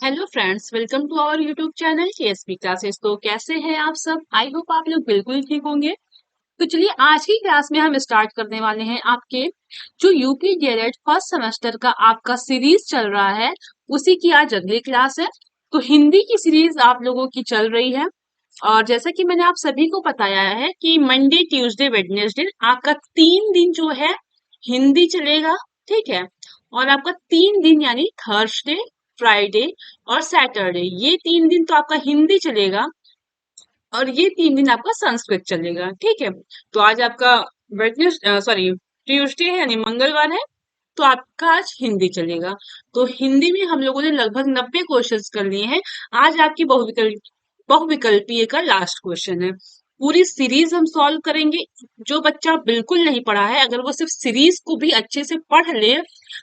Hello friends, welcome to our YouTube channel KSP classes. तो कैसे हैं आप सब? आई होप आप लोग बिल्कुल ठीक होंगे। तो चलिए आज की क्लास में हम स्टार्ट करने वाले हैं आपके जो यूपी डीएलएड फर्स्ट सेमेस्टर का आपका सीरीज चल रहा है, उसी की आज अगली क्लास है। तो हिंदी की सीरीज आप लोगों की चल रही है और जैसा कि मैंने आप सभी को बताया है कि मंडे ट्यूसडे वेडनेसडे आपका 3 दिन जो है हिंदी चलेगा। ठीक है। और आपका 3 दिन यानी थर्सडे, फ्राइडे और सैटरडे, ये 3 दिन तो आपका हिंदी चलेगा और ये 3 दिन आपका संस्कृत चलेगा। ठीक है। तो आज आपका वेडनेस सॉरी ट्यूसडे है यानी मंगलवार है, तो आपका आज हिंदी चलेगा। तो हिंदी में हम लोगों ने लगभग 90 क्वेश्चंस कर लिए हैं। आज आपकी बहुविकल्पीय का लास्ट क्वेश्चन है। पूरी सीरीज हम सॉल्व करेंगे। जो बच्चा बिल्कुल नहीं पढ़ा है, अगर वो सिर्फ सीरीज को भी अच्छे से पढ़ ले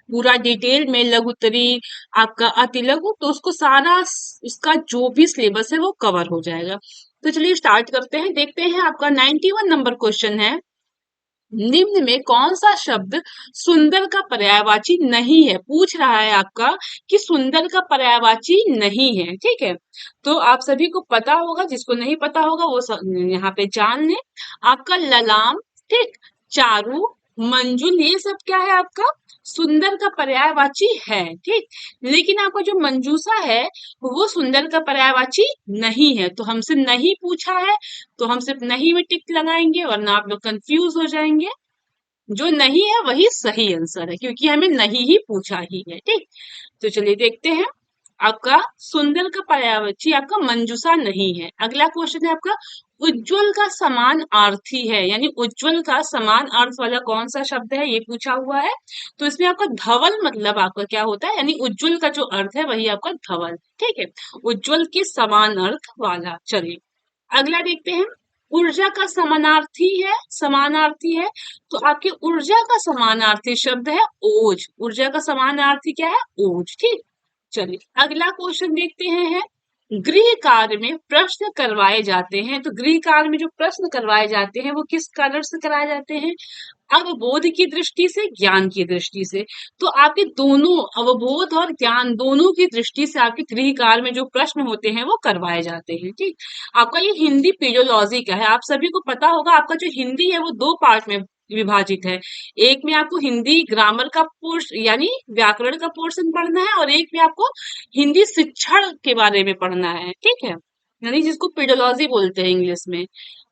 पूरा डिटेल में, लघु उत्तरी, आपका अति लघु, तो उसको सारा उसका जो भी सिलेबस है वो कवर हो जाएगा। तो चलिए स्टार्ट करते हैं। देखते हैं आपका 91 नंबर क्वेश्चन है। निम्न में कौन सा शब्द सुंदर का पर्यायवाची नहीं है? पूछ रहा है आपका कि सुंदर का पर्यायवाची नहीं है। ठीक है। तो आप सभी को पता होगा, जिसको नहीं पता होगा वो यहाँ पे जान ले। आपका ललाम, ठीक, चारू, मंजुल, ये सब क्या है आपका सुंदर का पर्यायवाची है। ठीक। लेकिन आपका जो मंजूषा है वो सुंदर का पर्यायवाची नहीं है। तो हमसे नहीं पूछा है तो हम सिर्फ नहीं में टिक लगाएंगे, वरना आप लोग कंफ्यूज हो जाएंगे। जो नहीं है वही सही आंसर है, क्योंकि हमें नहीं ही पूछा ही है। ठीक। तो चलिए देखते हैं। आपका सुंदर का पर्यायवाची आपका मंजूषा नहीं है। अगला क्वेश्चन है आपका उज्जवल का समान आर्थी है, यानी उज्जवल का समान अर्थ वाला कौन सा शब्द है, ये पूछा हुआ है। तो इसमें आपका धवल मतलब आपका क्या होता है, यानी उज्जवल का जो अर्थ है वही आपका धवल। ठीक है। उज्जवल के समान अर्थ वाला। चलिए अगला देखते हैं। ऊर्जा का समानार्थी है। तो आपके ऊर्जा का समानार्थी शब्द है ओज। ऊर्जा का समानार्थी क्या है? ओज। ठीक। चलिए अगला क्वेश्चन देखते हैं। गृह कार्य में प्रश्न करवाए जाते हैं। तो गृह कार्य में जो प्रश्न करवाए जाते हैं वो किस कारण से कराए जाते हैं? अवबोध की दृष्टि से, ज्ञान की दृष्टि से। तो आपके दोनों, अवबोध और ज्ञान दोनों की दृष्टि से आपके गृह कार्य में जो प्रश्न होते हैं वो करवाए जाते हैं। ठीक। आपका ये हिंदी पेडोलॉजी का है। आप सभी को पता होगा आपका जो हिंदी है वो दो पार्ट में विभाजित है। एक में आपको हिंदी ग्रामर का पोर्शन यानी व्याकरण का पोर्शन पढ़ना है और एक में आपको हिंदी शिक्षण के बारे में पढ़ना है। ठीक है। यानी जिसको पेडोलॉजी बोलते हैं इंग्लिश में।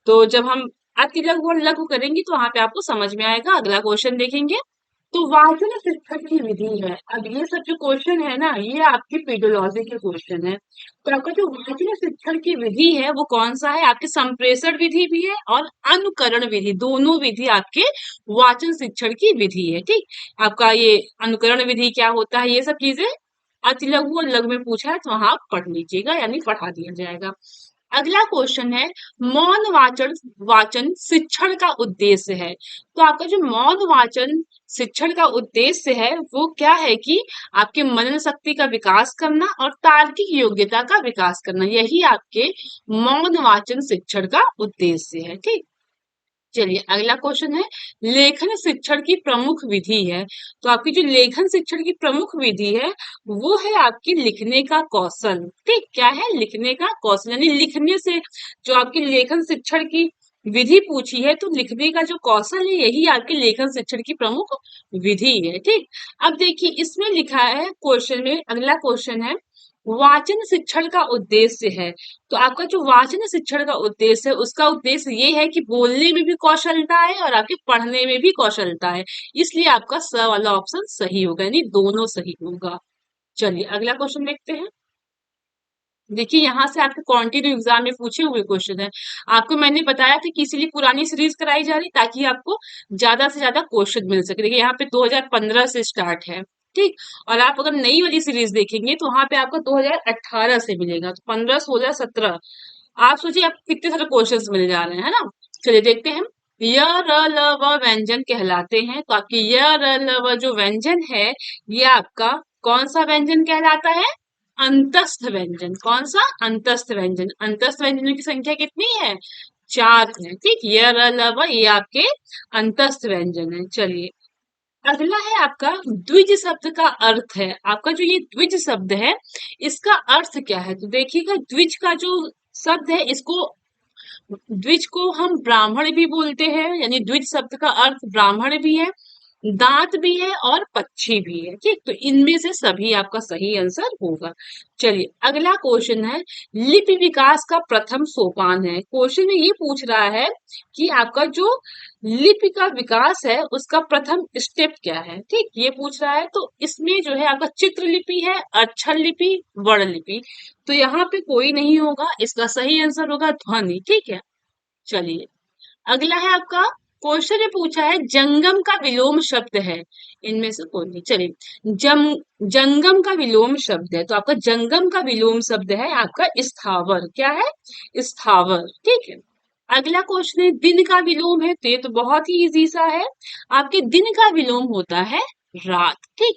तो जब हम अति लघु और लघु करेंगे तो वहां पे आपको समझ में आएगा। अगला क्वेश्चन देखेंगे। तो वाचन शिक्षण की विधि है। अब ये सब जो क्वेश्चन है ना, ये आपके पेडोलॉजी के क्वेश्चन है। तो आपका जो वाचन शिक्षण की विधि है वो कौन सा है? आपके संप्रेषण विधि भी है और अनुकरण विधि, दोनों विधि आपके वाचन शिक्षण की विधि है। ठीक। आपका ये अनुकरण विधि क्या होता है, ये सब चीजें अति लघु और लघु में पूछा है तो वहां आप पढ़ लीजिएगा, यानी पढ़ा दिया जाएगा। अगला क्वेश्चन है मौन वाचन वाचन शिक्षण का उद्देश्य है। तो आपका जो मौन वाचन शिक्षण का उद्देश्य है वो क्या है कि आपके मनन शक्ति का विकास करना और तार्किक योग्यता का विकास करना, यही आपके मौन वाचन शिक्षण का उद्देश्य है। ठीक। चलिए अगला क्वेश्चन है लेखन शिक्षण की प्रमुख विधि है। तो आपकी जो लेखन शिक्षण की प्रमुख विधि है वो है आपकी लिखने का कौशल। ठीक। क्या है? लिखने का कौशल, यानी लिखने से जो आपकी लेखन शिक्षण की विधि पूछी है, तो लिखने का जो कौशल है यही आपके लेखन शिक्षण की प्रमुख विधि है। ठीक। अब देखिए इसमें लिखा है क्वेश्चन में, अगला क्वेश्चन है वाचन शिक्षण का उद्देश्य है। तो आपका जो वाचन शिक्षण का उद्देश्य है उसका उद्देश्य ये है कि बोलने में भी कौशलता है और आपके पढ़ने में भी कौशलता है। इसलिए आपका स वाला ऑप्शन सही होगा, यानी दोनों सही होगा। चलिए अगला क्वेश्चन देखते हैं। देखिए यहाँ से आपके कॉन्टिन्यू एग्जाम में पूछे हुए क्वेश्चन है। आपको मैंने बताया था कि इसीलिए पुरानी सीरीज कराई जा रही ताकि आपको ज्यादा से ज्यादा क्वेश्चन मिल सके। देखिए यहाँ पे 2015 से स्टार्ट है। ठीक। और आप अगर नई वाली सीरीज देखेंगे तो वहां पे आपको 2018 से मिलेगा। तो 15, 16, 17, आप सोचिए आपको कितने सारे क्वेश्चंस मिल जा रहे हैं, है ना। चलिए देखते हैं। य र ल व व्यंजन कहलाते हैं। तो आपकी य र ल व जो व्यंजन है ये आपका कौन सा व्यंजन कहलाता है? अंतस्थ व्यंजन। कौन सा? अंतस्थ व्यंजन। अंतस्थ व्यंजनों की संख्या कितनी है? 4 है। ठीक। य र ल व ये आपके अंतस्थ व्यंजन है। चलिए अगला है आपका द्विज शब्द का अर्थ है। आपका जो ये द्विज शब्द है इसका अर्थ क्या है? तो देखिएगा द्विज का जो शब्द है इसको द्विज को हम ब्राह्मण भी बोलते हैं, यानी द्विज शब्द का अर्थ ब्राह्मण भी है, दांत भी है और पक्षी भी है। ठीक, तो इनमें से सभी आपका सही आंसर होगा। चलिए अगला क्वेश्चन है, लिपि विकास का प्रथम सोपान है। क्वेश्चन में ये पूछ रहा है कि आपका जो लिपि का विकास है उसका प्रथम स्टेप क्या है। ठीक, ये पूछ रहा है। तो इसमें जो है आपका चित्र लिपि है, अक्षर लिपि, वर्ण लिपि। तो यहाँ पे कोई नहीं होगा, इसका सही आंसर होगा ध्वनि। ठीक है, चलिए अगला है आपका क्वेश्चन में पूछा है जंगम का विलोम शब्द है, इनमें से कोई नहीं। चलिए जंगम का विलोम शब्द है, तो आपका जंगम का विलोम शब्द है आपका स्थावर। क्या है? स्थावर। ठीक है, अगला क्वेश्चन है दिन का विलोम है, तो ये तो बहुत ही इजी सा है। आपके दिन का विलोम होता है रात। ठीक,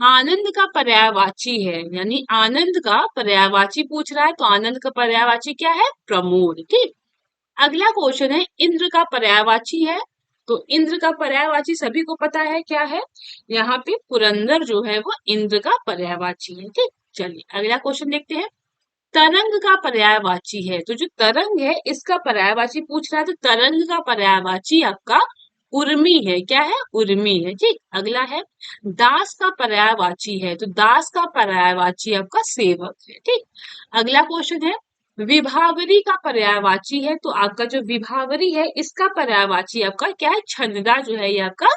आनंद का पर्यायवाची है, यानी आनंद का पर्यायवाची पूछ रहा है, तो आनंद का पर्यायवाची क्या है? प्रमोद। ठीक, अगला क्वेश्चन है इंद्र का पर्यायवाची है, तो इंद्र का पर्यायवाची सभी को पता है क्या है? यहाँ पे पुरंदर जो है वो इंद्र का पर्यायवाची है। ठीक, चलिए अगला क्वेश्चन देखते हैं। तरंग का पर्यायवाची है, तो जो तरंग है इसका पर्यायवाची पूछ रहा है, तो तरंग का पर्यायवाची आपका उर्मी है। क्या है? उर्मी है। ठीक, अगला है दास का पर्यायवाची है, तो दास का पर्यायवाची आपका सेवक है। ठीक, अगला क्वेश्चन है विभावरी का पर्यायवाची है, तो आपका जो विभावरी है इसका पर्यायवाची आपका क्या है? छंदा जो है ये आपका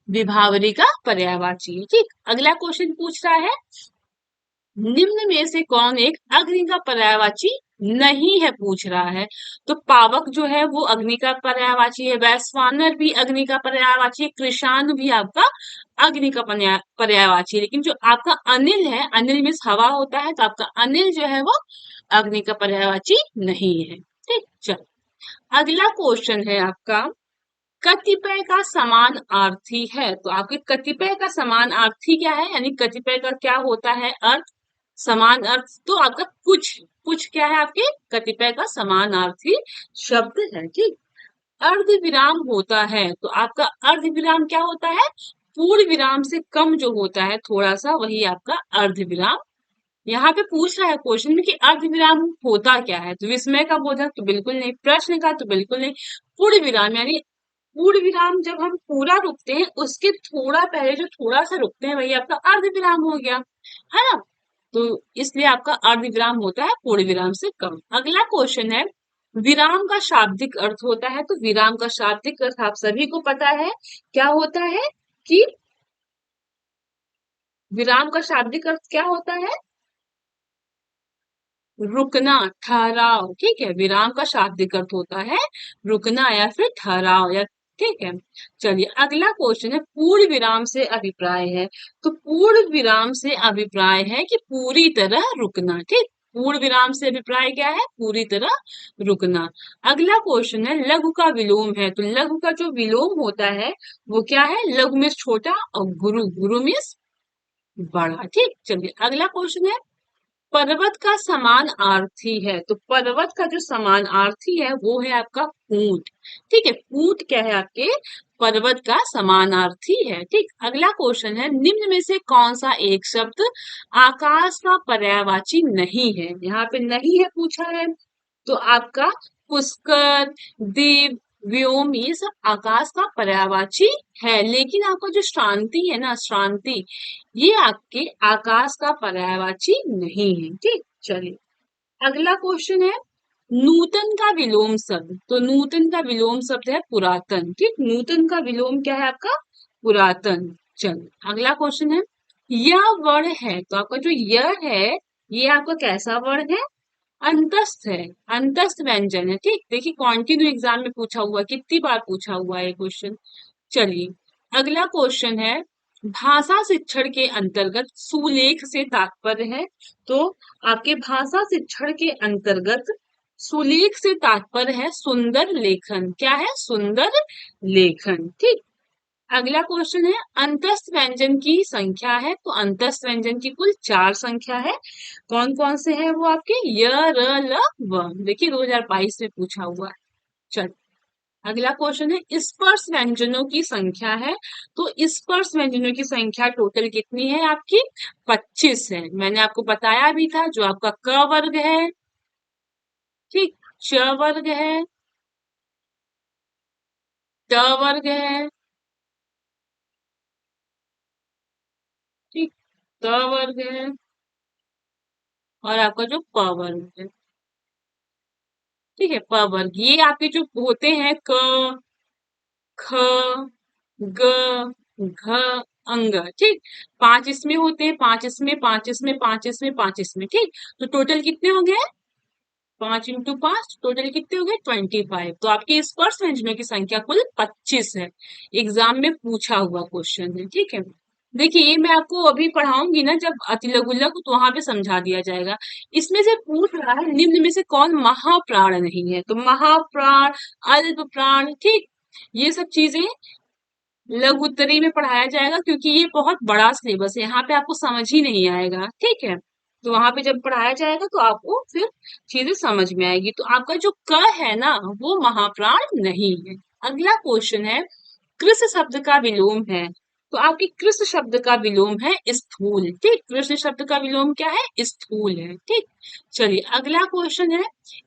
विभावरी का पर्यायवाची है। ठीक, अगला क्वेश्चन पूछ रहा है निम्न में से कौन एक अग्नि का पर्यायवाची नहीं है, पूछ रहा है। तो पावक जो है वो अग्नि का पर्यायवाची है, वैश्वानर भी अग्नि का पर्यायवाची है, कृषाण भी आपका अग्नि का पर्यायवाची है। लेकिन जो आपका अनिल है, अनिल मीन्स हवा होता है, तो आपका अनिल जो है वो अग्नि का पर्यायवाची नहीं है। ठीक, चलो अगला क्वेश्चन है आपका कतिपय का समान अर्थी है, तो आपके कतिपय का समान अर्थी क्या है, यानी कतिपय का क्या होता है अर्थ? समान अर्थ। तो आपका कुछ कुछ क्या है? आपके कतिपय का समानार्थी शब्द है। ठीक, अर्ध विराम होता है, तो आपका अर्ध विराम क्या होता है? पूर्ण विराम से कम जो होता है थोड़ा सा, वही आपका अर्ध विराम। यहाँ पे पूछ रहा है क्वेश्चन में कि अर्ध विराम होता क्या है, तो विस्मय का बोधक तो बिल्कुल नहीं, प्रश्न का तो बिल्कुल नहीं, पूर्ण विराम यानी पूर्ण विराम जब हम पूरा रुकते हैं उसके थोड़ा पहले जो थोड़ा सा रुकते हैं वही आपका अर्ध विराम हो गया, है ना? तो इसलिए आपका अर्ध विराम होता है पूर्ण विराम से कम। अगला क्वेश्चन है विराम का शाब्दिक अर्थ होता है, तो विराम का शाब्दिक अर्थ आप सभी को पता है क्या होता है कि विराम का शाब्दिक अर्थ क्या होता है? रुकना, ठहराव। ठीक है, विराम का शाब्दिक अर्थ होता है रुकना या फिर ठहराव या ठीक है। चलिए अगला क्वेश्चन है पूर्ण विराम से अभिप्राय है, तो पूर्ण विराम से अभिप्राय है कि पूरी तरह रुकना। ठीक, पूर्ण विराम से अभिप्राय क्या है? पूरी तरह रुकना। अगला क्वेश्चन है लघु का विलोम है, तो लघु का जो विलोम होता है वो क्या है? लघु में छोटा और गुरु, गुरु में बड़ा। ठीक, चलिए अगला क्वेश्चन है पर्वत का समान आर्थी है, तो पर्वत का जो समान आर्थी है वो है आपका ऊंट। ठीक है, ऊंट क्या है? आपके पर्वत का समानार्थी है। ठीक, अगला क्वेश्चन है निम्न में से कौन सा एक शब्द आकाश का पर्यायवाची नहीं है? यहाँ पे नहीं है पूछा है, तो आपका पुष्कर, देव, व्योम ये सब आकाश का पर्यायवाची है, लेकिन आपका जो शांति है ना, शांति, ये आपके आकाश का पर्यायवाची नहीं है। ठीक, चलिए अगला क्वेश्चन है नूतन का विलोम शब्द, तो नूतन का विलोम शब्द है पुरातन। ठीक, नूतन का विलोम क्या है आपका? पुरातन। चलिए अगला क्वेश्चन है यह वर्ण है, तो आपका जो यह है ये आपका कैसा वर्ण है? अंतस्थ है, अंतस्थ व्यंजन है। ठीक, देखिए कंटिन्यू एग्जाम में पूछा हुआ, कितनी बार पूछा हुआ है क्वेश्चन। चलिए अगला क्वेश्चन है भाषा शिक्षण के अंतर्गत सुलेख से तात्पर्य है, तो आपके भाषा शिक्षण के अंतर्गत सुलेख से तात्पर्य है सुंदर लेखन। क्या है? सुंदर लेखन। ठीक, अगला क्वेश्चन है अंतस्थ व्यंजन की संख्या है, तो अंतस्थ व्यंजन की कुल 4 संख्या है। कौन कौन से हैं वो आपके? य, र, ल, व। देखिए 2022 में पूछा हुआ है। चल अगला क्वेश्चन है स्पर्श व्यंजनों की संख्या है। तो स्पर्श व्यंजनों की संख्या टोटल कितनी है आपकी? 25 है। मैंने आपको बताया भी था, जो आपका क वर्ग है, ठीक, च वर्ग है, ट वर्ग है, ठीक, त वर्ग है, और आपका जो प वर्ग है, ठीक है, प वर्ग, ये आपके जो होते हैं क, ख, ग, घ, अंग, ठीक, 5 इसमें होते हैं, 5 इसमें, 5 इसमें, 5 इसमें, 5 इसमें, ठीक। तो टोटल कितने हो गए? 5 × 5, टोटल कितने हो गए? 25। तो आपके स्पर्श व्यंजनों की संख्या कुल 25 है। एग्जाम में पूछा हुआ क्वेश्चन है, ठीक है। देखिए, ये मैं आपको अभी पढ़ाऊंगी ना जब अतिलघु लघु, तो वहां पे समझा दिया जाएगा। इसमें से पूछ रहा है निम्न में से कौन महाप्राण नहीं है? तो महाप्राण, अल्प प्राण, ठीक, ये सब चीजें लघु उत्तरी में पढ़ाया जाएगा, क्योंकि ये बहुत बड़ा सिलेबस है, यहाँ पे आपको समझ ही नहीं आएगा, ठीक है। तो वहां पे जब पढ़ाया जाएगा तो आपको फिर चीजें समझ में आएगी। तो आपका जो क है ना, वो महाप्राण नहीं है। अगला क्वेश्चन है, कृस शब्द का विलोम है। तो आपकी कृस शब्द का विलोम है स्थूल, ठीक, कृष्ण शब्द का विलोम क्या है? स्थूल है, ठीक। चलिए अगला क्वेश्चन है,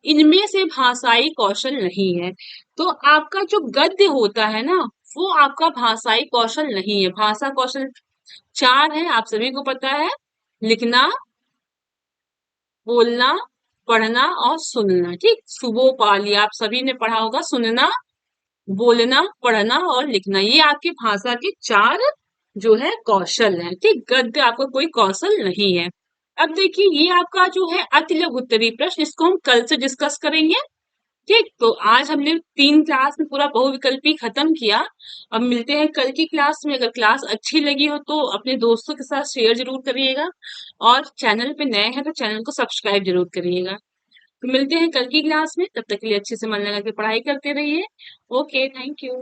इनमें से भाषाई कौशल नहीं है। तो आपका जो गद्य होता है ना, वो आपका भाषाई कौशल नहीं है। भाषा कौशल 4 है, आप सभी को पता है, लिखना, बोलना, पढ़ना और सुनना, ठीक। सुबह पाली आप सभी ने पढ़ा होगा, सुनना, बोलना, पढ़ना और लिखना, ये आपकी भाषा के 4 जो है कौशल है, ठीक। गद्य आपका कोई कौशल नहीं है। अब देखिए, ये आपका जो है अतिलघु उत्तरीय प्रश्न, इसको हम कल से डिस्कस करेंगे, ठीक। तो आज हमने 3 क्लास में पूरा बहुविकल्पी खत्म किया। अब मिलते हैं कल की क्लास में। अगर क्लास अच्छी लगी हो तो अपने दोस्तों के साथ शेयर जरूर करिएगा, और चैनल पे नए हैं तो चैनल को सब्सक्राइब जरूर करिएगा। तो मिलते हैं कल की क्लास में, तब तक के लिए अच्छे से मन लगा के पढ़ाई करते रहिए। Okay, thank you.